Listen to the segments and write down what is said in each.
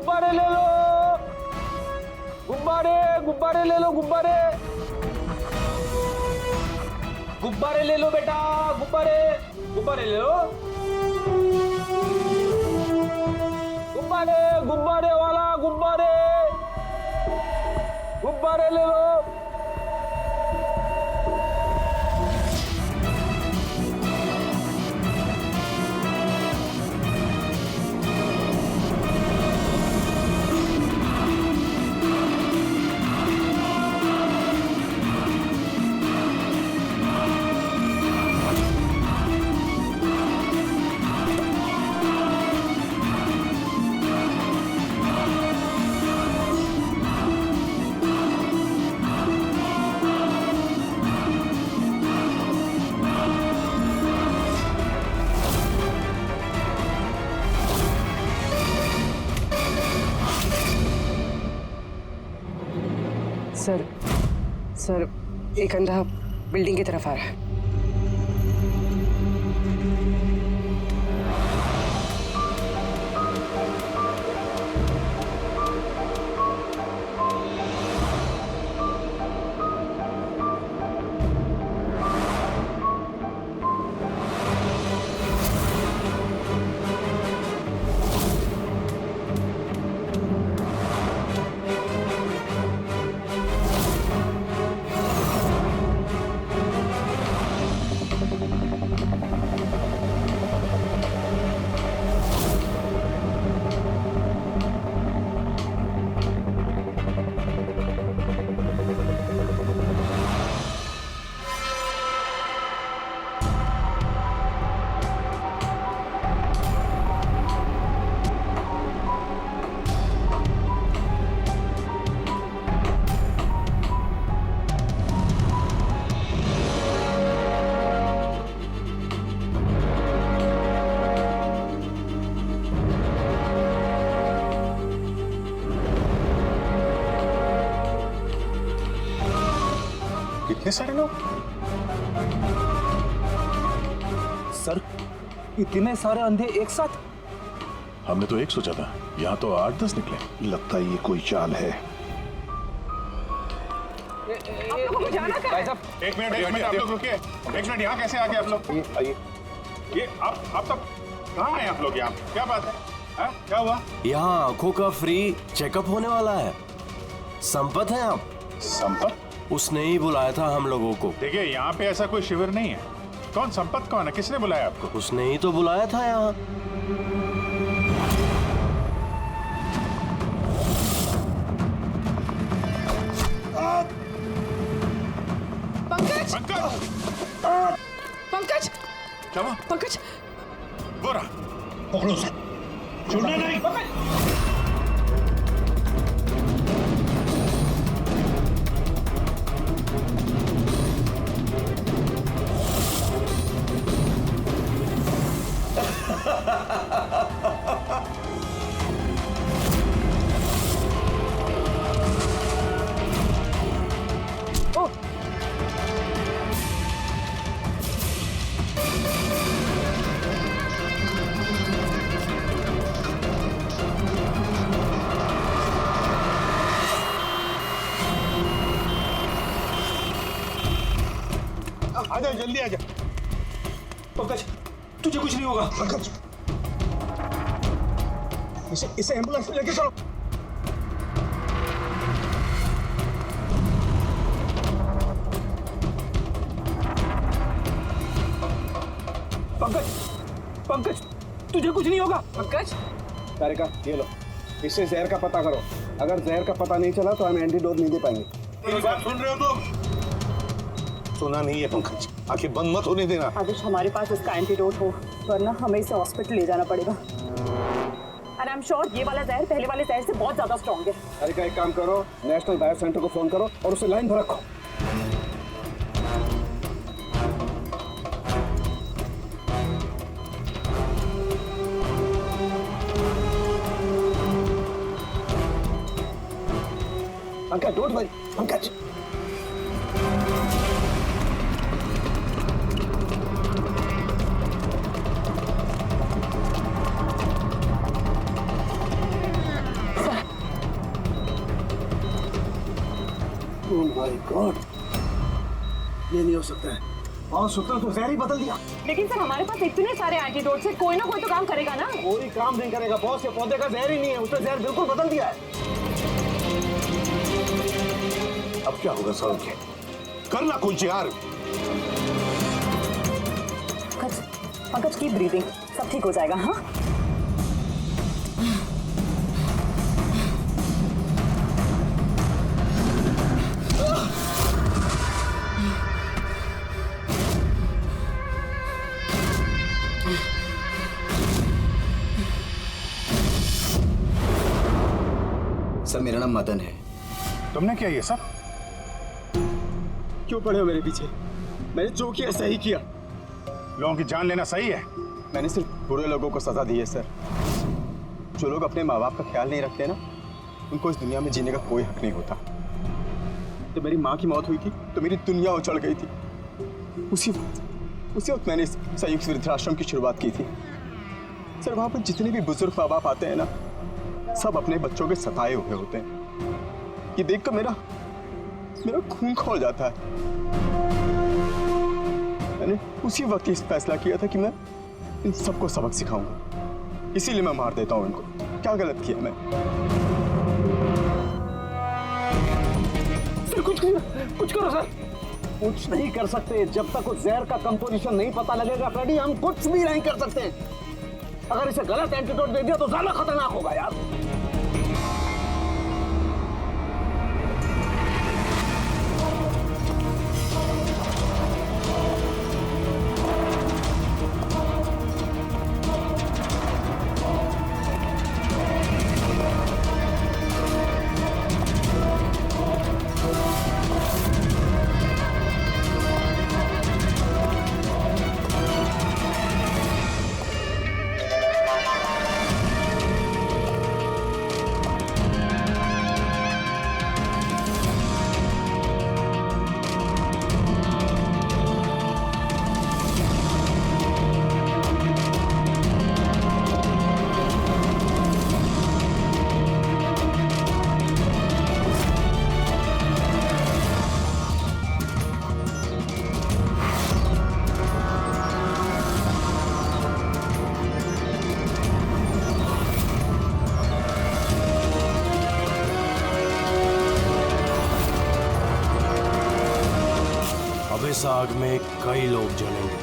गुब्बारे ले लो, गुब्बारे गुब्बारे ले लो, गुब्बारे गुब्बारे ले लो बेटा, गुब्बारे गुब्बारे ले लो, गुब्बारे गुब्बारे वाला गुब्बारे गुब्बारे ले लो। सर एक अंधा बिल्डिंग की तरफ आ रहा है। कितने सारे लोग? सर इतने सारे अंधे एक साथ? हमने तो एक सोचा था, यहाँ तो 8-10 निकले। लगता है ये कोई चाल है। भाई साहब एक मिनट आप लोग रुकिए। एक मिनट, यहाँ कैसे आ गए आप लोग? ये आप सब कहाँ हैं आप लोग? यहाँ क्या बात है? क्या हुआ? यहाँ आंखों का फ्री चेकअप होने वाला है। संपत हैं आप? संपत? उसने ही बुलाया था हम लोगों को। देखिए यहाँ पे ऐसा कोई शिविर नहीं है। कौन संपत कौन है? किसने बुलाया आपको? उसने ही तो बुलाया था यहाँ। पंकज! पंकज! पंकज! क्या हुआ? पंकज! वो रहा। पकड़ो उसे। छोड़ना नहीं। आजा, जल्दी आजा। पंकज तुझे कुछ नहीं होगा। पंकज, इसे एम्बुलेंस में लेके चलो। पंकज पंकज तुझे कुछ नहीं होगा। पंकज! तारिका, ये लो, इससे जहर का पता करो। अगर जहर का पता नहीं चला तो हम एंटीडोट नहीं दे पाएंगे। सुन रहे हो तुम? सुना नहीं है पंकज, आखिर बंद मत होने देना। आदर्श, हमारे पास इसका एंटीडोट हो, वरना हमें इसे हॉस्पिटल ले जाना पड़ेगा। एंड आई एम श्योर ये वाला जहर पहले वाले जहर से बहुत ज्यादा स्ट्रॉन्ग है। तारिका, एक काम करो, नेशनल बायो सेंटर को फोन करो और उसे लाइन पर रखो। Pankaj, don't worry, Pankaj. My God, ये नहीं हो सकता है। और सूत्र तो जहर ही बदल दिया। लेकिन सर हमारे पास इतने सारे एंटीडोट्स है, कोई ना कोई तो काम करेगा ना। कोई काम नहीं करेगा बॉस, ये पौधे का जहर ही नहीं है, उसने जहर बिल्कुल बदल दिया है। अब क्या होगा सर? करना कुछ यार। पंकज की ब्रीदिंग, सब ठीक हो जाएगा। हाँ सर मेरा नाम मदन है। तुमने किया ये सब? क्यों पड़े हो मेरे पीछे? मैंने जो किया सही किया। लोगों की जान लेना सही है? मैंने सिर्फ बुरे लोगों को सजा दी है सर। जो लोग अपने माँ बाप का ख्याल नहीं रखते ना, उनको इस दुनिया में जीने का कोई हक नहीं होता। जब मेरी माँ की मौत हुई थी तो मेरी दुनिया उछल गई थी। उसी वक्त मैंने इस संयुक्त वृद्धाश्रम की शुरुआत की थी। सर वहाँ पर जितने भी बुजुर्ग माँ बाप आते हैं ना, सब अपने बच्चों के सताए हुए होते हैं। ये देखकर मेरा खून खौल जाता है। मैंने उसी वक्त ये फैसला किया था कि मैं इन सबको सबक सिखाऊंगा, इसीलिए मैं मार देता हूँ इनको। क्या गलत किया मैं? सर कुछ करो सर। कुछ नहीं कर सकते जब तक उस जहर का कंपोजिशन नहीं पता लगेगा फ्रेडी, हम कुछ भी नहीं कर सकते। अगर इसे गलत एंटीडोट दे दिया तो ज्यादा खतरनाक होगा यार। इस आग में कई लोग जलेंगे।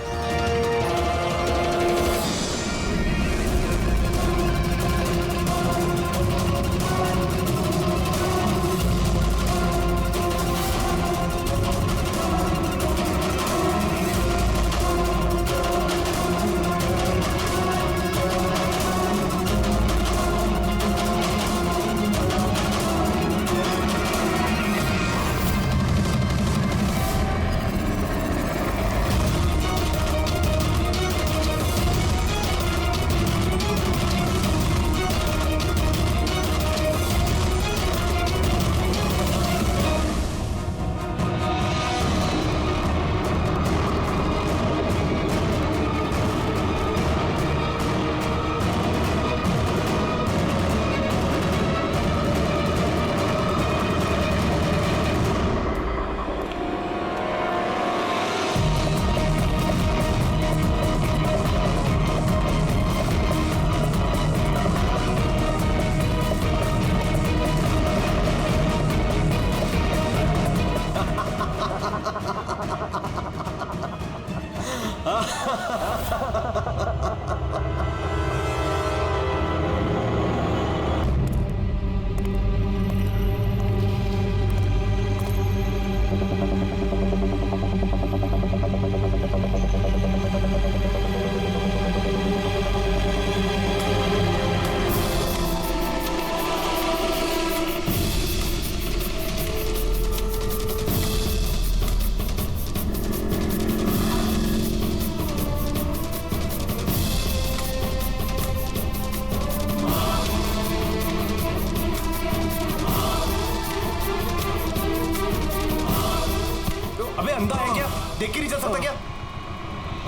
देख के नहीं चल सकता क्या?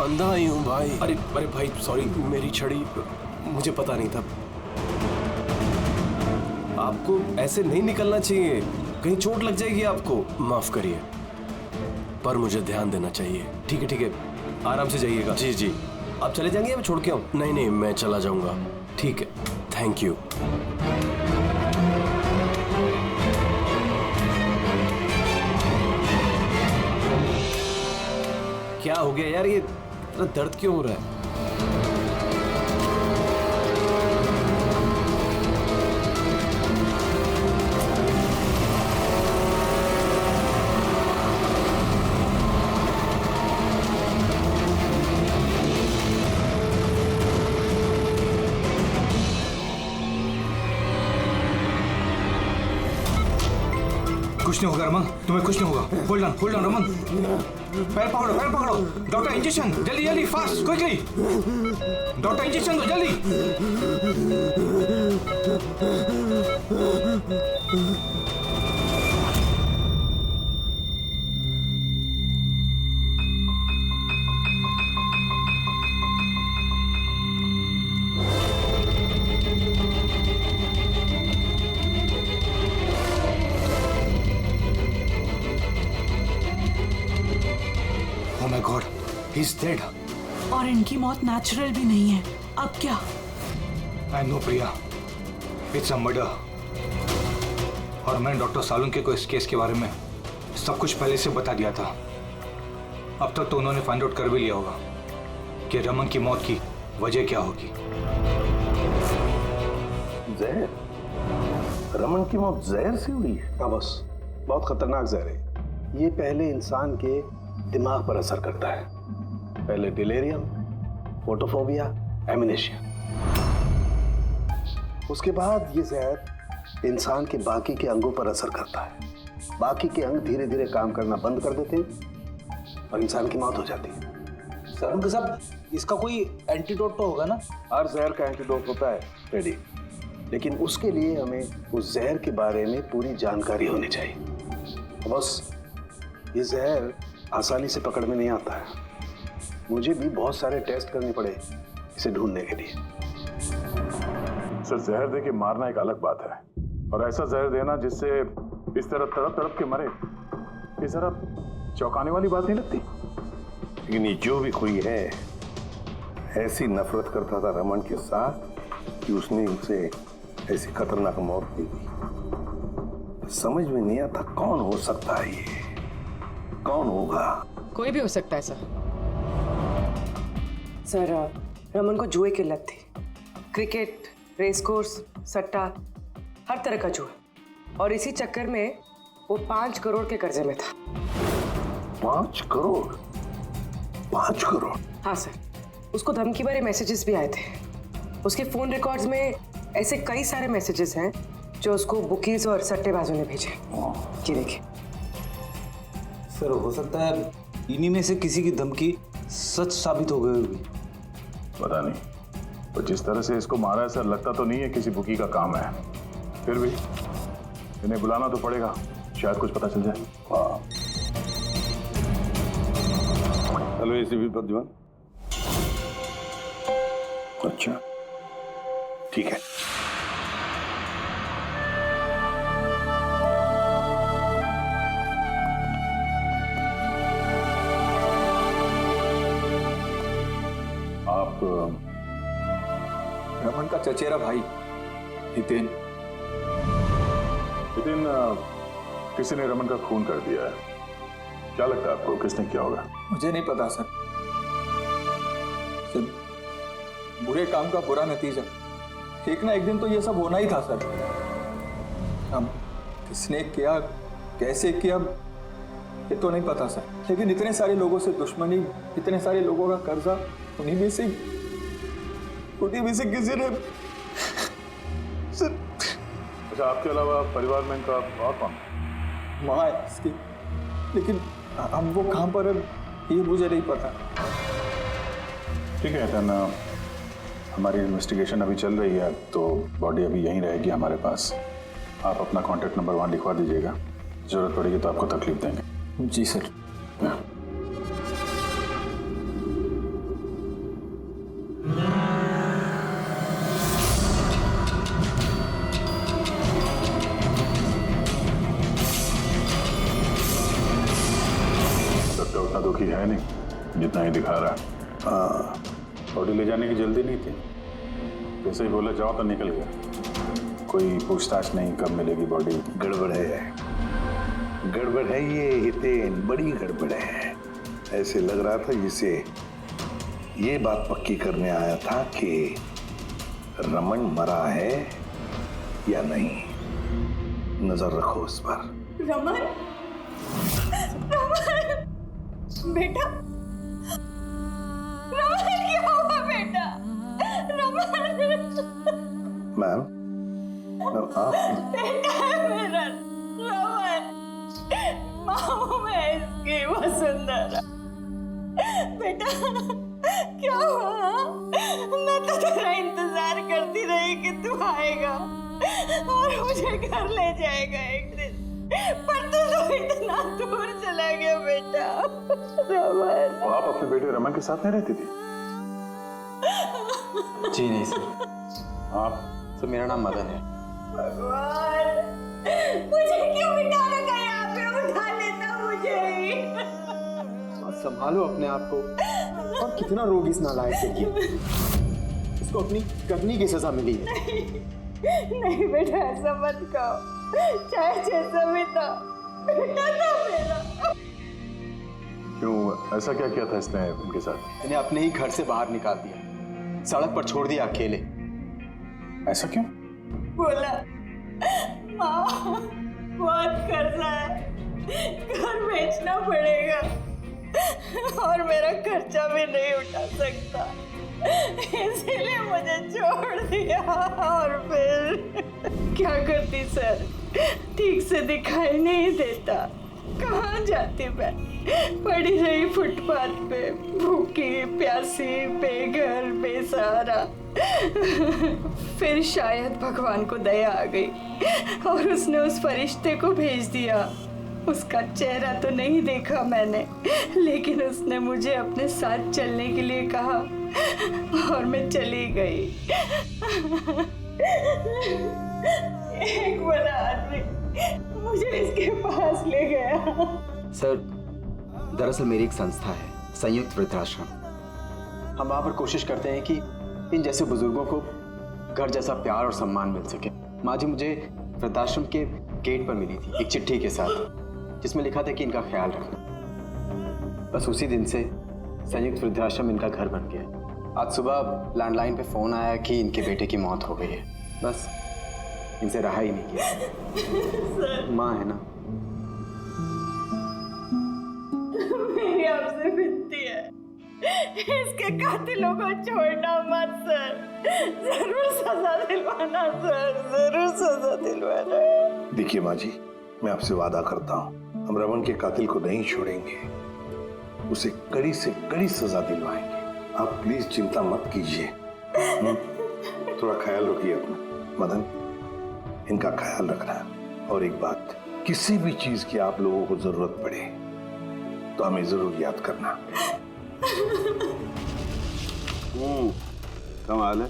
अंधा ही हूँ भाई। अरे भाई सॉरी, मेरी छड़ी मुझे पता नहीं था। आपको ऐसे नहीं निकलना चाहिए। कहीं चोट लग जाएगी आपको। माफ करिए, पर मुझे ध्यान देना चाहिए। ठीक है, आराम से जाइएगा। जी जी, आप चले जाएंगे या मैं छोड़ के आऊं? नहीं, मैं चला जाऊंगा। ठीक है, थैंक यू। क्या हो गया यार, ये इतना दर्द क्यों हो रहा है? कुछ नहीं होगा रमन, तुम्हें कुछ नहीं होगा। होल्ड ऑन रमन, पैर पकड़ो। डॉक्टर इंजेक्शन, जल्दी फास्ट, क्विकली। डॉक्टर इंजेक्शन दो जल्दी। Oh my God, he's dead. और इनकी मौत नेचुरल भी नहीं है। अब क्या? I know Priya, it's a murder. और मैंने डॉक्टर सालुंके को इस केस के बारे में सब कुछ पहले से बता दिया था। अब तक तो उन्होंने फाइंड आउट कर भी लिया होगा कि रमन की मौत की वजह क्या होगी। जहर? रमन की मौत जहर से हुई है? हाँ बस, बहुत खतरनाक जहर है। ये पहले इंसान के दिमाग पर असर करता है। पहले डिलेरियम, फोटोफोबिया, एमिनेशिया। उसके बाद ये जहर इंसान के बाकी के अंगों पर असर करता है। बाकी के अंग धीरे धीरे काम करना बंद कर देते हैं और इंसान की मौत हो जाती है। सर साहब, इसका कोई एंटीडोट तो होगा ना? हर जहर का एंटीडोट होता है रेडी, लेकिन उसके लिए हमें उस जहर के बारे में पूरी जानकारी होनी चाहिए। बस ये जहर आसानी से पकड़ में नहीं आता है। मुझे भी बहुत सारे टेस्ट करने पड़े इसे ढूंढने के लिए। सर, जहर दे के मारना एक अलग बात है, और ऐसा जहर देना जिससे इस तरह तड़प तड़प के मरे, ये जरा चौंकाने वाली बात नहीं लगती? लेकिन ये जो भी कोई है, ऐसी नफरत करता था रमन के साथ कि उसने उसे ऐसी खतरनाक मौत दी थी। समझ में नहीं आता कौन हो सकता है ये, कौन होगा? कोई भी हो सकता है सर, रमन को जुए की लत थी। क्रिकेट, रेस कोर्स, सट्टा, हर तरह का जुआ। और इसी चक्कर में वो 5 करोड़ के कर्जे में था। 5 करोड़? 5 करोड़? हाँ सर, उसको धमकी भरे मैसेजेस भी आए थे। उसके फोन रिकॉर्ड्स में ऐसे कई सारे मैसेजेस हैं जो उसको बुकीज और सट्टेबाजों ने भेजे। ये देखिए सर, हो सकता है इन्हीं में से किसी की धमकी सच साबित हो गई होगी। पता नहीं, पर जिस तरह से इसको मारा है सर, लगता तो नहीं है किसी बुकी का काम है। फिर भी इन्हें बुलाना तो पड़ेगा, शायद कुछ पता चल जाए। हाँ। Hello ACP Pradyuman. अच्छा, ठीक है। आप रमन का चचेरा भाई हितेन। हितेन, किसी ने रमन का खून कर दिया है। क्या लगता है आपको किसने किया होगा? मुझे नहीं पता सर। बुरे काम का बुरा नतीजा, एक ना एक दिन तो ये सब होना ही था सर। अब किसने किया, कैसे किया, ये तो नहीं पता सर। लेकिन इतने सारे लोगों से दुश्मनी, इतने सारे लोगों का कर्जा, उन्हीं में से किसी ने सर। अच्छा, आपके अलावा परिवार में इनका और कौन? माँ है इसकी, लेकिन अब वो कहाँ पर है ये मुझे नहीं पता। ठीक है, तो हमारी इन्वेस्टिगेशन अभी चल रही है, तो बॉडी अभी यहीं रहेगी हमारे पास। आप अपना कॉन्टैक्ट नंबर वहाँ लिखवा दीजिएगा, जरूरत पड़ेगी तो आपको तकलीफ देंगे। जी सर। जितना ही दिखा रहा। हाँ, बॉडी ले जाने की जल्दी नहीं थी, जैसे ही बोला जाओ तो निकल गया। कोई पूछताछ नहीं कब मिलेगी बॉडी। गड़बड़ है, गड़बड़ है ये हितेन, बड़ी गड़बड़ है। ऐसे लग रहा था जिसे ये बात पक्की करने आया था कि रमन मरा है या नहीं। नजर रखो उस पर। रमन, रमन, बेटा, रमन क्या हुआ बेटा? रमन, मैम, आप बेटा है मेरा रमन, माँ मैं इसकी वसुंधरा। बेटा क्या हुआ? मैं तो तेरा इंतजार करती रही कि तू आएगा और मुझे घर ले जाएगा एक दिन, पर तू तो इतना दूर चला गया बेटा। रमन, तो आप अपने बेटे रमन के साथ नहीं रहती थी? जी नहीं सर। आप? सर मेरा नाम मदन है। भगवान, मुझे क्यों बिठा रखा यहाँ पे? उठा लेता मुझे ही। संभालो अपने आप को। और कितना रोग इस नालायक के लिए। इसको अपनी करनी की सजा मिली है। नहीं बेटा, ऐसा मत कहो। चाहे जैसा भी था, बेटा था मेरा। क्यों, ऐसा क्या किया था इसने उनके साथ? इन्हें अपने ही घर से बाहर निकाल दिया, सड़क पर छोड़ दिया अकेले। ऐसा क्यों? बोला माँ बहुत कर्जा है, घर बेचना पड़ेगा और मेरा खर्चा भी नहीं उठा सकता, इसीलिए मुझे छोड़ दिया। और फिर क्या करती सर, ठीक से दिखाई नहीं देता, कहाँ जाती मैं? पड़ी रही फुटपाथ पे, भूखी प्यासी, बेघर बेसहारा। फिर शायद भगवान को दया आ गई और उसने उस फरिश्ते को भेज दिया। उसका चेहरा तो नहीं देखा मैंने, लेकिन उसने मुझे अपने साथ चलने के लिए कहा और मैं चली गई। एक बड़ा आदमी मुझे इसके पास ले गया। सर, दरअसल मेरी एक संस्था है, संयुक्त वृद्धाश्रम। हम वहाँ पर कोशिश करते हैं कि इन जैसे बुजुर्गों को घर जैसा प्यार और सम्मान मिल सके। माँ जी मुझे वृद्धाश्रम के गेट पर मिली थी एक चिट्ठी के साथ, जिसमें लिखा था कि इनका ख्याल रखना। बस उसी दिन से संयुक्त वृद्धाश्रम इनका घर बन गया। आज सुबह लैंडलाइन पे फोन आया कि इनके बेटे की मौत हो गई है। बस इनसे रहा ही नहीं गया। माँ है ना। मेरी आपसे विनती है, इसके कातिलों को छोड़ना मत सर, जरूर सजा दिलवाना सर, जरूर सजा दिलवाना। देखिए माँ जी, मैं आपसे वादा करता हूँ, हम रमन के कातिल को नहीं छोड़ेंगे, उसे कड़ी से कड़ी सजा दिलवाएंगे। आप प्लीज चिंता मत कीजिए। थोड़ा ख्याल रखिए अपना। मदन, इनका ख्याल रखना। और एक बात, किसी भी चीज की आप लोगों को जरूरत पड़े तो हमें जरूर याद करना। कमाल है।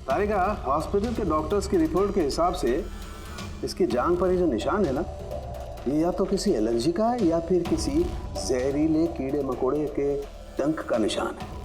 तारिका, हॉस्पिटल के डॉक्टर्स की रिपोर्ट के हिसाब से इसकी जांघ पर ये जो निशान है ना, ये या तो किसी एलर्जी का है या फिर किसी जहरीले कीड़े मकोड़े के डंक का निशान है।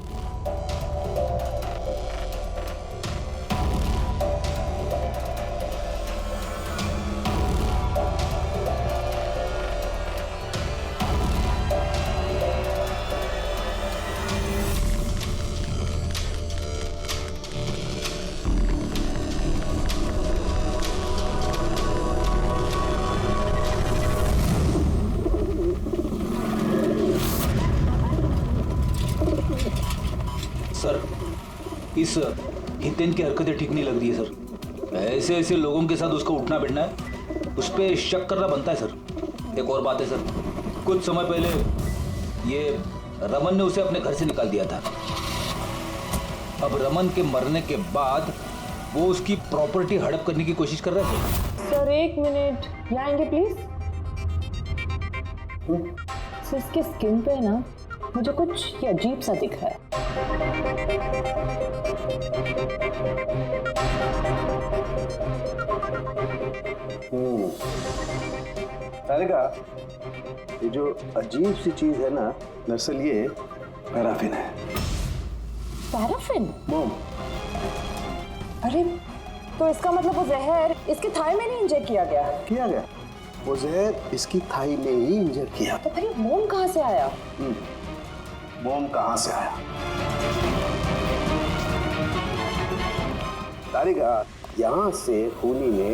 सर, इस हितेन की हरकतें ठीक नहीं लग रही है सर। ऐसे ऐसे लोगों के साथ उसका उठना बैठना है, उस पर शक करना बनता है सर। एक और बात है सर, कुछ समय पहले ये रमन ने उसे अपने घर से निकाल दिया था। अब रमन के मरने के बाद वो उसकी प्रॉपर्टी हड़प करने की कोशिश कर रहे थे। सर एक मिनट, यहाँ आएंगे प्लीज। सर इसके स्किन पे ना मुझे कुछ ये अजीब सा दिख रहा है। तारिका, ये जो अजीब सी चीज है ना, दरअसल ये पैराफिन है। पैराफिन? मोम। अरे तो इसका मतलब वो जहर इसके थाई में नहीं इंजेक्ट किया गया? वो जहर इसकी थाई में ही इंजेक्ट किया। तो फिर ये मोम कहाँ से आया? मोम कहाँ से आया? तारिका, यहाँ से खूनी ने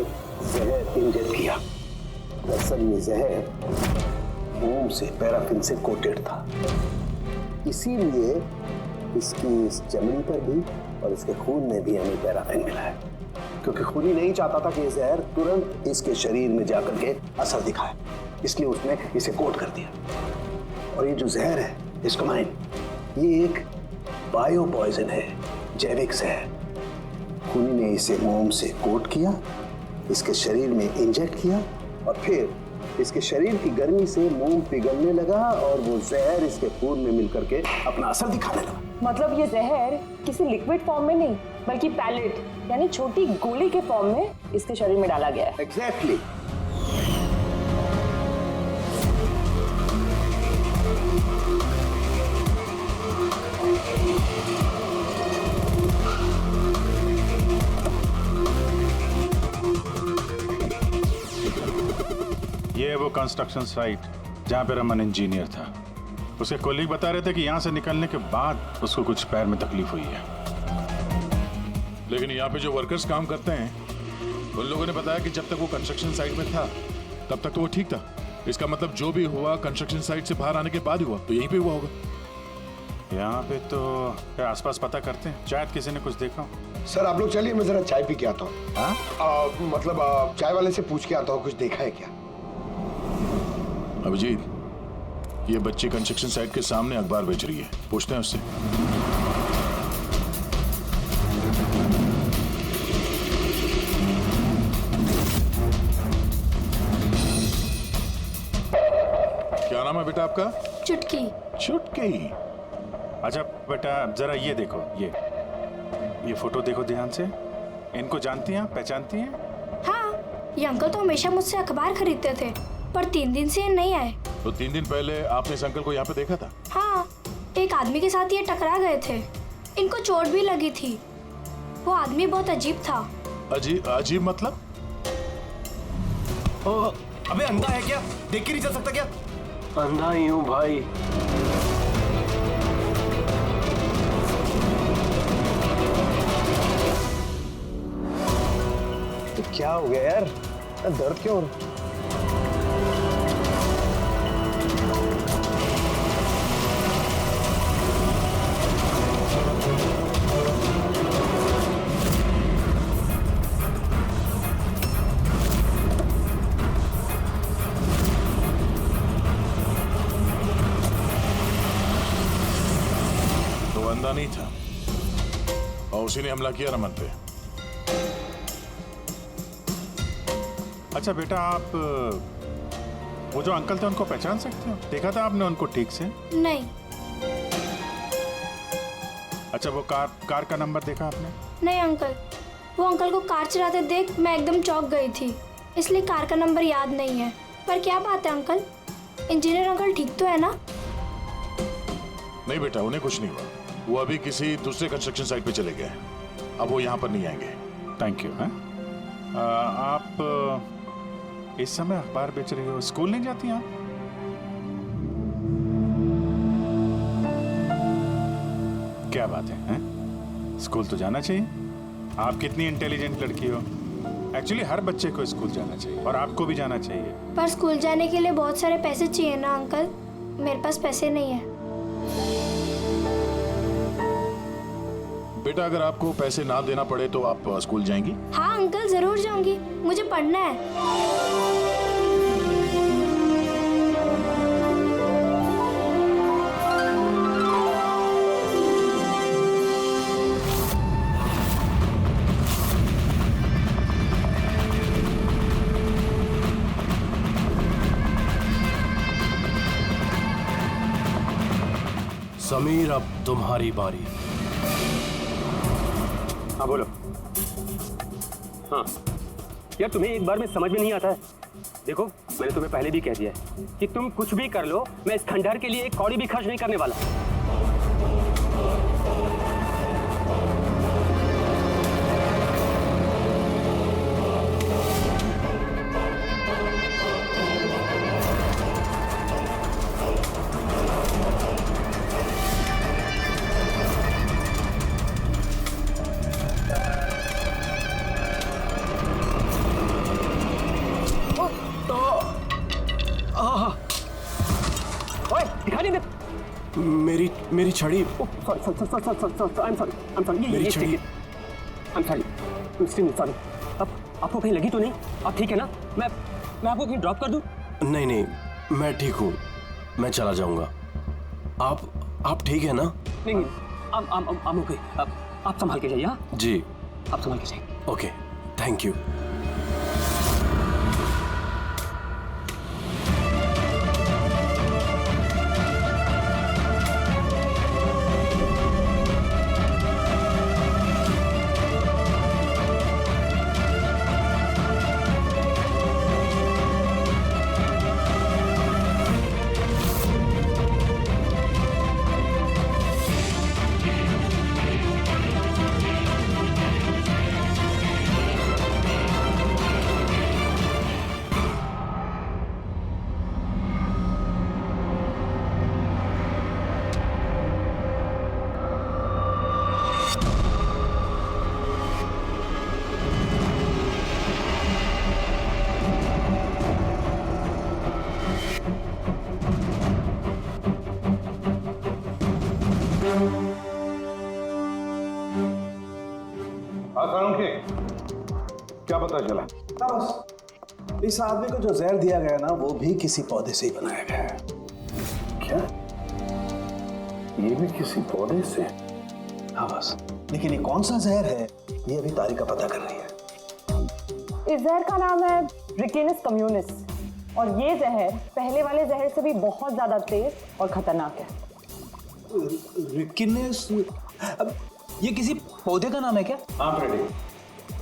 जहर इंजेक्ट किया। दरअसल ये जहर मोम से, पैराफिन से कोटेड था, इसीलिए इसकी इस चमड़ी पर भी और इसके खून में भी हमें पैराफिन मिला है, क्योंकि खूनी नहीं चाहता था कि ये जहर तुरंत इसके शरीर में जाकर के असर दिखाए, इसलिए उसने इसे कोट कर दिया। और ये जो जहर है एस्कोमाइन, ये एक बायो पॉइजन है, जैविक जहर। खूनी ने इसे मोम से कोट किया, इसके शरीर में इंजेक्ट किया और फिर इसके शरीर की गर्मी से मोम पिघलने लगा और वो जहर इसके खून में मिलकर के अपना असर दिखाने लगा। मतलब ये जहर किसी लिक्विड फॉर्म में नहीं बल्कि पैलेट यानी छोटी गोली के फॉर्म में इसके शरीर में डाला गया है। एग्जैक्टली। ये है वो कंस्ट्रक्शन साइट जहाँ पे रमन इंजीनियर था। उसके कोलीग बता रहे थे कि यहाँ से निकलने के बाद उसको कुछ पैर में तकलीफ हुई है। लेकिन यहाँ पे जो वर्कर्स काम करते हैं उन लोगों ने बताया कि जब तक वो कंस्ट्रक्शन साइट में था तब तक तो वो ठीक था। इसका मतलब जो भी हुआ कंस्ट्रक्शन साइट से बाहर आने के बाद ही हुआ, तो यहीं पे हुआ होगा। यहाँ पे तो क्या आसपास पता करते हैं, शायद किसी ने कुछ देखा हो। सर आप लोग चलिए, मैं जरा चाय पी के आता हूँ। मतलब चाय वाले से पूछ के आता हूँ कुछ देखा है क्या। अभिजीत, ये बच्ची कंस्ट्रक्शन साइट के सामने अखबार बेच रही है, पूछते हैं उससे। क्या नाम है बेटा आपका? चुटकी। चुटकी? अच्छा बेटा जरा ये देखो, ये फोटो देखो ध्यान से। इनको जानती हैं, पहचानती हैं? हाँ, ये अंकल तो हमेशा मुझसे अखबार खरीदते थे, पर 3 दिन से ये नहीं आए। तो 3 दिन पहले आपने इस अंकल को यहाँ पे देखा था? हाँ, एक आदमी के साथ ये टकरा गए थे। इनको चोट भी लगी थी। वो आदमी बहुत अजीब था। अजीब मतलब? अबे अंधा है क्या? देख के नहीं चल सकता क्या? अंधा ही हूँ भाई। तो क्या हो गया यार, दर्द क्यों हो रहा? अंधा नहीं था और उसी ने हमला किया रमन पे। अच्छा बेटा, आप वो जो अंकल थे उनको पहचान सकते हो? देखा था आपने उनको ठीक से? नहीं। अच्छा वो कार का नंबर देखा आपने? नहीं अंकल, वो अंकल को कार चलाते देख मैं एकदम चौंक गई थी, इसलिए कार का नंबर याद नहीं है। पर क्या बात है अंकल, इंजीनियर अंकल ठीक तो है ना? नहीं बेटा, उन्हें कुछ नहीं हुआ। वो अभी किसी दूसरे कंस्ट्रक्शन साइट पे चले गए, अब वो यहाँ पर नहीं आएंगे। Thank you. आप इस समय अखबार बेच रही हो, स्कूल नहीं जाती आप? क्या बात है, हैं? स्कूल तो जाना चाहिए। आप कितनी इंटेलिजेंट लड़की हो। एक्चुअली हर बच्चे को स्कूल जाना चाहिए और आपको भी जाना चाहिए। पर स्कूल जाने के लिए बहुत सारे पैसे चाहिए ना अंकल, मेरे पास पैसे नहीं है। बेटा अगर आपको पैसे ना देना पड़े तो आप स्कूल जाएंगी? हाँ अंकल, जरूर जाऊंगी, मुझे पढ़ना है। समीर, अब तुम्हारी बारी। हाँ बोलो। हाँ यार, तुम्हें एक बार में समझ में नहीं आता है। देखो मैंने तुम्हें पहले भी कह दिया है कि तुम कुछ भी कर लो, मैं इस खंडहर के लिए एक कौड़ी भी खर्च नहीं करने वाला। मेरी छड़ी। मेरी छड़ी। सॉरी। अब आपको कहीं लगी तो नहीं? आप ठीक है ना? मैं आपको कहीं ड्रॉप कर दूं? नहीं नहीं, मैं ठीक हूँ, मैं चला जाऊंगा। आप ठीक है ना? नहीं, I'm okay। आप संभाल के जाइए। हाँ जी, आप संभाल के जाइए। Okay, thank you. क्या पता चला? बस इस आदमी को जो जहर दिया गया ना, वो भी किसी पौधे से ही बनाया गया है। क्या? ये भी किसी पौधे से? हाँ बस, लेकिन ये कौन सा जहर है, ये अभी तारिका पता कर रही है। इस जहर का नाम है रिकिनस कम्युनिस, और ये जहर पहले वाले जहर से भी बहुत ज्यादा तेज और खतरनाक है। रिकिनस? अब ये किसी पौधे का नाम है क्या? हाँ फ्रेडी,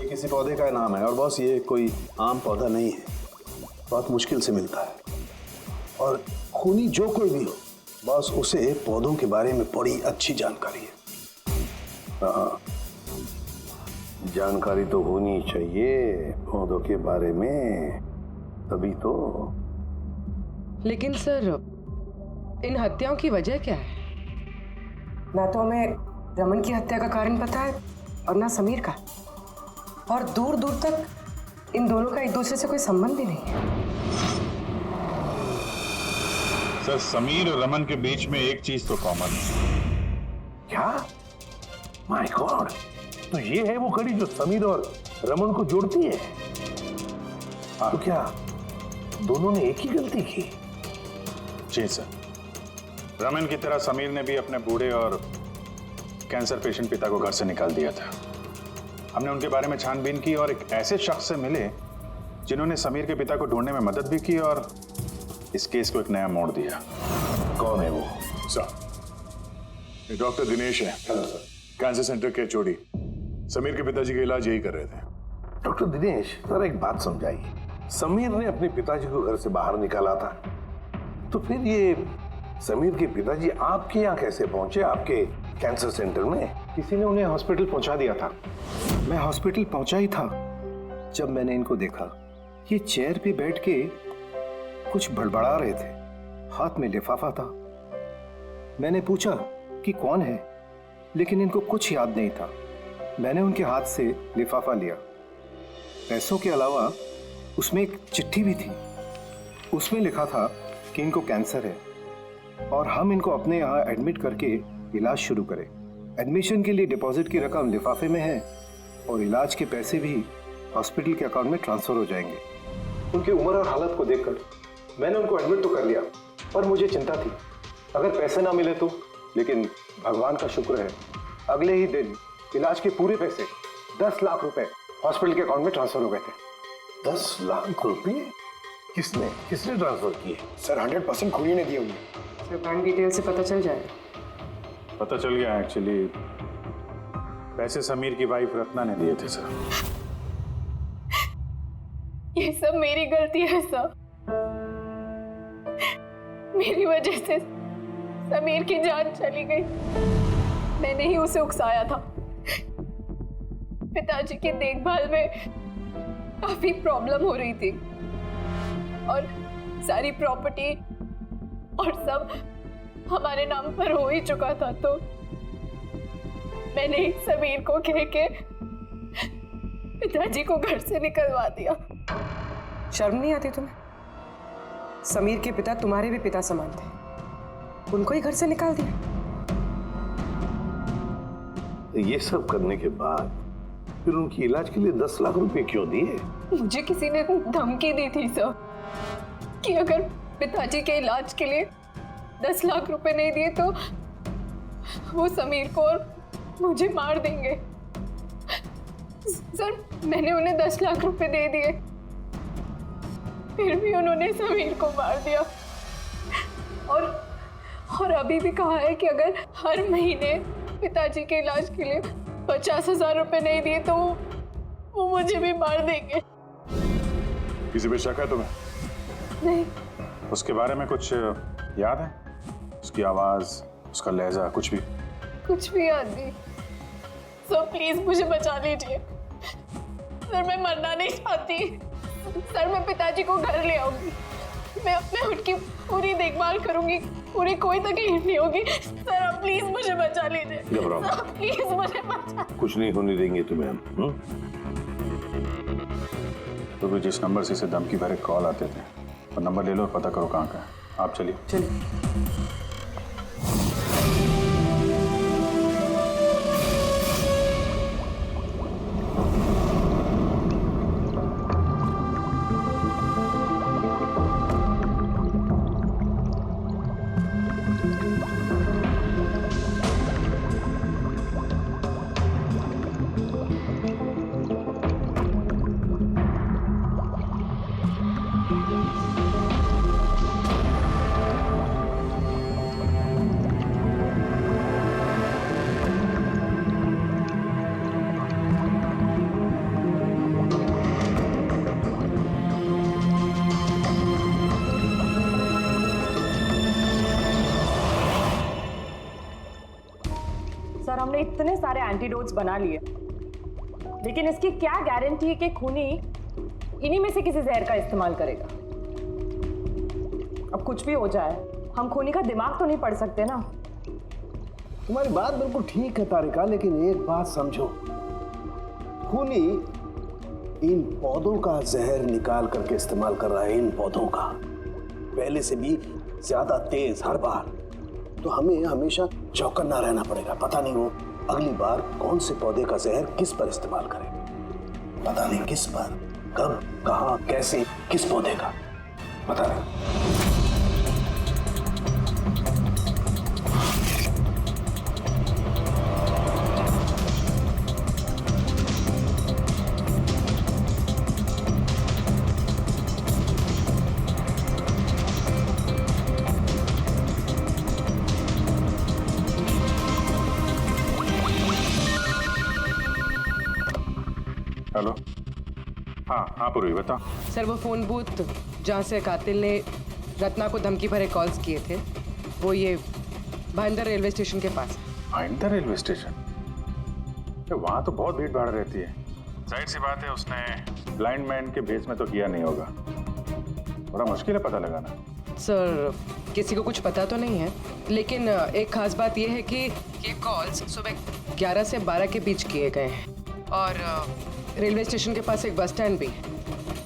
ये किसी पौधे का नाम है। और बॉस, ये कोई आम पौधा नहीं है, बहुत मुश्किल से मिलता है। और खूनी जो कोई भी हो बॉस, उसे पौधों के बारे में बड़ी अच्छी जानकारी है। हाँ, जानकारी तो होनी चाहिए पौधों के बारे में, तभी तो। लेकिन सर, इन हत्याओं की वजह क्या है? ना तो हमें रमन की हत्या का कारण पता है और ना समीर का, और दूर दूर तक इन दोनों का एक दूसरे से कोई संबंध ही नहीं है। सर, समीर और रमन के बीच में एक चीज तो कॉमन है। क्या? माय गॉड, तो ये है वो कड़ी जो समीर और रमन को जोड़ती है। तो क्या दोनों ने एक ही गलती की? जी सर, रमन की तरह समीर ने भी अपने बूढ़े और कैंसर पेशेंट पिता को घर से निकाल दिया था। हमने उनके बारे में छानबीन की और एक ऐसे शख्स से मिले जिन्होंने समीर के पिता को ढूंढने में मदद भी की और इस केस को एक नया मोड़ दिया। कौन है वो? सर, ये डॉक्टर दिनेश है। Hello sir. कैंसर सेंटर के चोरी। समीर के पिताजी का इलाज यही कर रहे थे। डॉक्टर दिनेश, जरा एक बात समझाइए। समीर ने अपने पिताजी को घर से बाहर निकाला था, तो फिर ये समीर के पिताजी आपके यहाँ कैसे पहुंचे, आपके कैंसर सेंटर में? किसी ने उन्हें हॉस्पिटल पहुंचा दिया था। मैं हॉस्पिटल पहुंचा ही था जब मैंने इनको देखा। ये चेयर पे बैठ के कुछ बड़बड़ा रहे थे, हाथ में लिफाफा था। मैंने पूछा कि कौन है, लेकिन इनको कुछ याद नहीं था। मैंने उनके हाथ से लिफाफा लिया। पैसों के अलावा उसमें एक चिट्ठी भी थी। उसमें लिखा था कि इनको कैंसर है और हम इनको अपने यहाँ एडमिट करके इलाज शुरू करें। एडमिशन के लिए डिपॉजिट की रकम लिफाफे में है और इलाज के पैसे भी हॉस्पिटल के अकाउंट में ट्रांसफर हो जाएंगे। उनकी उम्र और हालत को देखकर मैंने उनको एडमिट तो कर लिया, पर मुझे चिंता थी अगर पैसे ना मिले तो। लेकिन भगवान का शुक्र है, अगले ही दिन इलाज के पूरे पैसे 10 लाख रुपए हॉस्पिटल के अकाउंट में ट्रांसफर हो गए थे। 10 लाख रुपए? किसने ट्रांसफर किए? सर 100% खूनी ने दिए होंगे। सर, बैंक डिटेल से पता चल जाएगा। पता चल गया, एक्चुअली पैसे समीर की वाइफ रत्ना ने दिए थे सर। ये सब मेरी गलती है सर। मेरी वजह से समीर की जान चली गई। मैंने ही उसे उकसाया था। पिताजी की देखभाल में काफी प्रॉब्लम हो रही थी और सारी प्रॉपर्टी और सब हमारे नाम पर हो ही चुका था, तो मैंने ही समीर को कह के पिताजी को घर से निकलवा दिया। शर्म नहीं आती तुम्हें? समीर के पिता तुम्हारे भी पिता समान थे, उनको ही घर से निकाल दिया। ये सब करने के बाद फिर उनकी इलाज के लिए 10 लाख रुपए क्यों दिए? मुझे किसी ने धमकी दी थी सर कि अगर पिताजी के इलाज के लिए 10 लाख रुपए नहीं दिए तो वो समीर को और मुझे मार देंगे। सर मैंने उन्हें 10 लाख रुपए दे दिए, फिर भी उन्होंने समीर को मार दिया और अभी भी कहा है कि अगर हर महीने पिताजी के इलाज के लिए 50,000 रुपए नहीं दिए तो वो मुझे भी मार देंगे। किसी पे शक है तुम्हें? नहीं। उसके बारे में कुछ याद है? उसकी आवाज, उसका लहजा, कुछ भी याद नहीं। सर प्लीज मुझे बचा लीजिए। सर मैं मरना नहीं चाहती। सर मैं पिताजी को घर ले आऊंगी, मैं अपने उनकी पूरी देखभाल करूंगी, पूरी कोई तकलीफ नहीं होगी। सर आप प्लीज मुझे बचा लीजिए। घबराओ मत। सर प्लीज मुझे बचा। कुछ नहीं होने देंगे तुम्हें हम। तो भी जिस नंबर से इसे धमकी भरे कॉल आते थे, और नंबर ले लो और पता करो कहाँ का है। आप चलिए। सर हमने इतने सारे एंटीडोट्स बना लिए, लेकिन इसकी क्या गारंटी है कि खूनी इन्हीं में से किसी जहर का इस्तेमाल करेगा? अब कुछ भी हो जाए, हम खूनी का दिमाग तो नहीं पढ़ सकते ना। तुम्हारी बात बिल्कुल ठीक है तारिका, लेकिन एक बात समझो, खूनी इन पौधों का जहर निकाल करके इस्तेमाल कर रहा है, इन पौधों का पहले से भी ज्यादा तेज हर बार। तो हमें हमेशा चौकन्ना रहना पड़ेगा। पता नहीं वो अगली बार कौन से पौधे का जहर किस पर इस्तेमाल करेगा, पता नहीं किस पर, कब, कहां, कैसे, किस पौधे का, पता नहीं। हेलो। हाँ पूर्वी बता। सर वो फोन बूथ जहाँ से कातिल ने रत्ना को धमकी भरे कॉल्स किए थे, वो ये भाईंदर रेलवे स्टेशन के पास। Bhayandar railway station? वहाँ तो बहुत भीड़ भाड़ रहती है। जाहिर सी बात है उसने ब्लाइंड मैन के भेस में तो किया नहीं होगा, बड़ा मुश्किल है पता लगाना। सर किसी को कुछ पता तो नहीं है, लेकिन एक खास बात यह है कि ये कॉल्स सुबह 11 से 12 के बीच किए गए हैं और रेलवे स्टेशन के पास एक बस स्टैंड भी है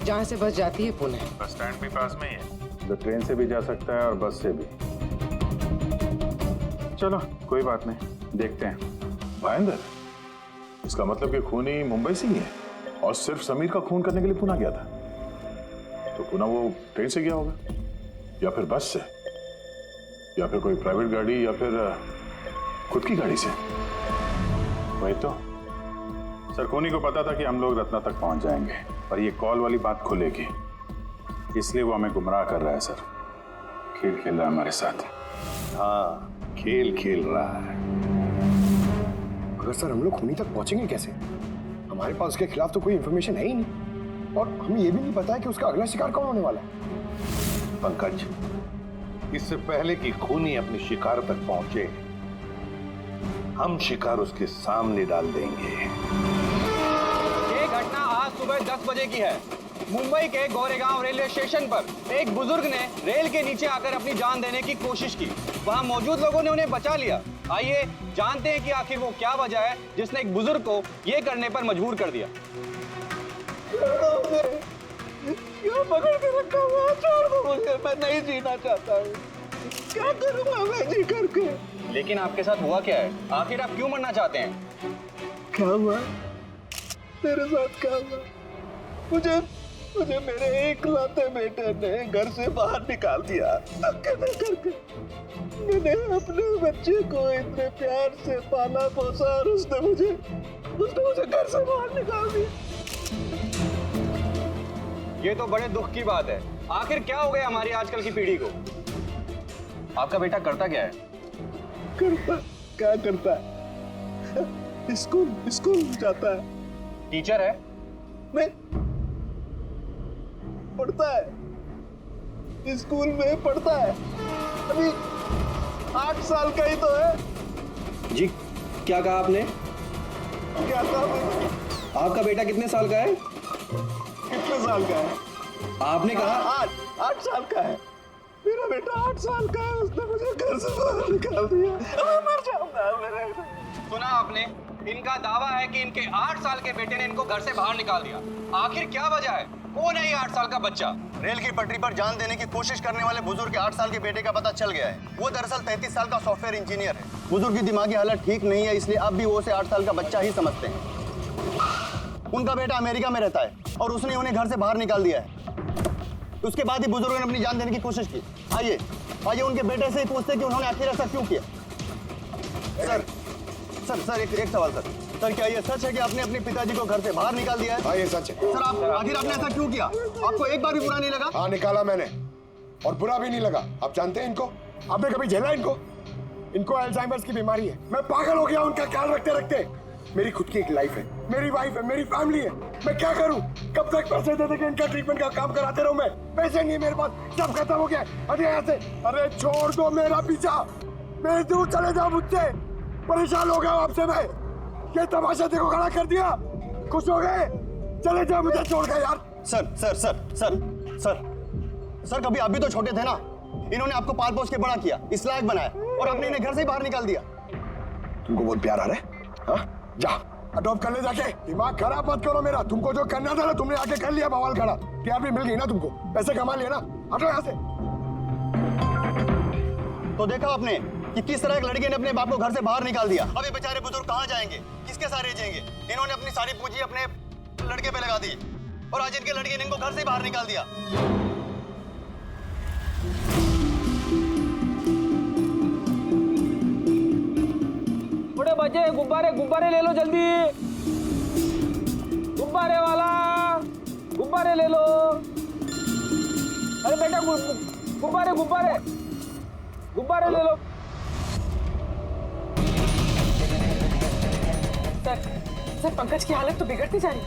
जहाँ से बस जाती है पुणे। बस स्टैंड भी पास में ही है, तो ट्रेन से भी जा सकता है और बस से भी। चलो कोई बात नहीं, देखते हैं। भाईंदर, इसका मतलब कि खूनी मुंबई से ही है और सिर्फ समीर का खून करने के लिए पुणे गया था। तो पुणे वो ट्रेन से गया होगा या फिर बस से या फिर कोई प्राइवेट गाड़ी या फिर खुद की गाड़ी से। वही तो सर, खूनी को पता था कि हम लोग रत्ना तक पहुंच जाएंगे, पर ये कॉल वाली बात खुलेगी, इसलिए वो हमें गुमराह कर रहा है। सर खेल खेल रहा है हमारे साथ। हाँ, खेल खेल रहा है। मगर सर हम लोग खूनी तक पहुंचेंगे कैसे? हमारे पास उसके खिलाफ तो कोई इंफॉर्मेशन है ही नहीं, और हमें यह भी नहीं पता है कि उसका अगला शिकार कौन होने वाला है। पंकज, इससे पहले कि खूनी अपनी शिकार तक पहुंचे, हम शिकार उसके सामने डाल देंगे। ये घटना आज सुबह 10 बजे की है। मुंबई के गोरेगांव रेलवे स्टेशन पर एक बुजुर्ग ने रेल के नीचे आकर अपनी जान देने की कोशिश की। वहां मौजूद लोगों ने उन्हें बचा लिया। आइए जानते हैं कि आखिर वो क्या वजह है जिसने एक बुजुर्ग को ये करने पर मजबूर कर दिया। क्यों पकड़ के रखा हुआ? छोड़ दो मुझे, मैं नहीं जीना चाहता हूँ। क्या करूँगा मैं जी करके? लेकिन आपके साथ हुआ क्या है? आखिर आप क्यों मरना चाहते हैं? क्या हुआ? तेरे साथ क्या हुआ? मुझे मुझे मेरे एकलौते बेटे ने घर से बाहर निकाल दिया धक्के दे करके। मैंने अपने बच्चे को इतने प्यार से पाला पोसा और उसने मुझे घर से बाहर निकाल दिया। ये तो बड़े दुख की बात है। आखिर क्या हो गया हमारी आजकल की पीढ़ी को? आपका बेटा करता क्या है? क्या करता है? स्कूल जाता है। टीचर है? नहीं, पढ़ता है, स्कूल में पढ़ता है। अभी 8 साल का ही तो है। जी क्या कहा आपने? क्या कहा? आपका बेटा कितने साल का है? कितने साल का है? आपने कहा 8 साल का है। मेरा बेटा 8 साल का है, उसने मुझे घर से बाहर निकाल दिया। मैं मर जाऊंगा। मेरे सुना आपने? इनका दावा है कि इनके 8 साल के बेटे ने इनको घर से बाहर निकाल दिया। आखिर क्या वजह है? कौन है ये 8 साल का बच्चा? रेल की पटरी पर जान देने की कोशिश करने वाले बुजुर्ग के 8 साल के बेटे का पता चल गया है। वो दरअसल 33 साल का सॉफ्टवेयर इंजीनियर है। बुजुर्ग की दिमागी हालत ठीक नहीं है, इसलिए अब भी वो उसे 8 साल का बच्चा ही समझते हैं। उनका बेटा अमेरिका में रहता है और उसने उन्हें घर से बाहर निकाल दिया है। उसके बाद ही बुजुर्गों ने अपनी जान देने की कोशिश की। आइए उनके बेटे से ही पूछते कि उन्होंने आखिर ऐसा क्यों किया। सर एक सवाल सर, क्या ये सच है कि आपने अपने पिताजी को घर से बाहर निकाल दिया है? हाँ, ये सच है। सर आखिर आपने ऐसा क्यों किया? आपको एक बार भी बुरा नहीं लगा? हाँ, निकाला मैंने और बुरा भी नहीं लगा। आप जानते हैं इनको? आपने कभी झेला इनको अल्जाइमर्स की बीमारी है। मैं पागल हो गया उनका ख्याल रखते रखते। मेरी खुद की एक लाइफ है, मेरी वाइफ है, मेरी फैमिली है। मैं क्या करूं? कब तक पैसे दे के इनका ट्रीटमेंट का काम कराते रहूं मैं? पैसे नहीं मेरे पास, सब खत्म हो गया। अरे यहाँ से, अरे छोड़ दो मेरा पीछा, मैं दूर चले जाओ मुझसे। परेशान हो गया आपसे मैं। ये तमाशा देखो खड़ा कर दिया। खुश हो गए? चले जाओ, मुझे छोड़ गए यार। सर कभी आप भी तो छोटे थे ना। इन्होंने आपको पाल पोस के बड़ा किया, इस लायक बनाया और आपने इन्हें घर से ही बाहर निकाल दिया। तुमको बहुत प्यार आ रहा है? हाँ? जा अडॉप्ट कर ले जाके। दिमाग खराब मत करो मेरा। तुमको जो करना था ना तुमने आके कर लिया। बवाल खड़ा, प्यार भी मिल गई ना तुमको, पैसे कमा लिए ना। हटो यहाँ से। तो देखा आपने कि किस तरह एक लड़के ने अपने बाप को घर से बाहर निकाल दिया। अब ये बेचारे बुजुर्ग कहाँ जाएंगे, किसके साथ रहेंगे? इन्होंने अपनी सारी पूंजी अपने लड़के पे लगा दी और आज इनके लड़के ने इनको घर से बाहर निकाल दिया। बड़े बच्चे गुब्बारे ले लो जल्दी। गुब्बारे वाला गुब्बारे ले लो। अरे बेटा गुब्बारे ले लो। सर पंकज की हालत तो बिगड़ती जा रही है।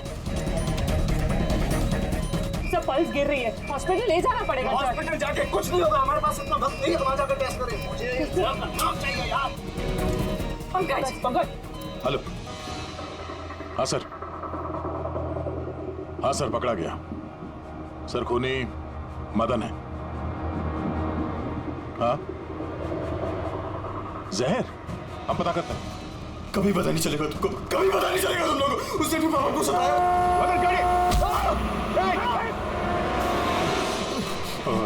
सर पल्स गिर रही है, हॉस्पिटल ले जाना पड़ेगा। हॉस्पिटल जाके कुछ नहीं होगा, हमारे पास इतना वक्त नहीं है वहां जाकर टेस्ट करें। मुझे जवाब चाहिए यार। पंकज हेलो। हाँ सर पकड़ा गया। सर खूनी मदन है। हाँ जहर हम पता करते हैं। कभी पता नहीं चलेगा तुमको, कभी पता नहीं चलेगा तुम लोगों को। उसने भी पापा को सुनाया। मदन गाड़ी।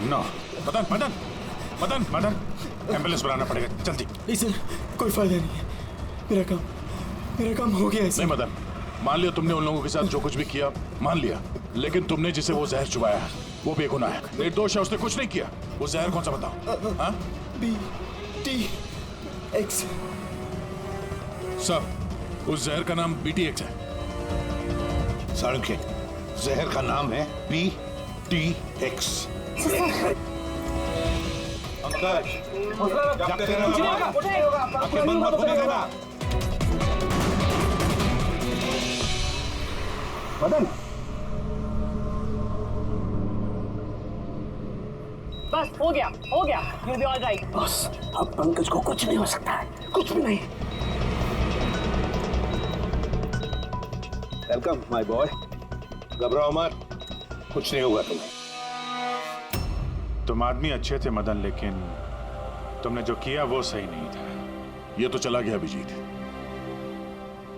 नो मदन एम्बुलेंस बुलाना पड़ेगा जल्दी। नहीं सर, कोई फायदा नहीं है। मेरा काम हो गया है। नहीं मदन, मान लिया तुमने उन लोगों के साथ जो कुछ भी किया, मान लिया, लेकिन तुमने जिसे वो जहर चुबाया है वो बेगुनाह है, निर्दोष है, उसने कुछ नहीं किया। वो जहर कौन सा बताओ? हाँ? BTX। सर उस जहर का नाम BTX है। सालुंखे, जहर का नाम है BTX। मदन बस हो गया you'll be all right। बस अब पंकज को कुछ नहीं हो सकता है, कुछ भी नहीं। Welcome my boy. घबराओ मत, कुछ नहीं होगा तुम्हें। तुम आदमी अच्छे थे मदन, लेकिन तुमने जो किया वो सही नहीं था। ये तो चला गया अभिजीत,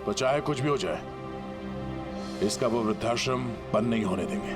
तो चाहे कुछ भी हो जाए इसका वो वृद्धाश्रम बंद नहीं होने देंगे।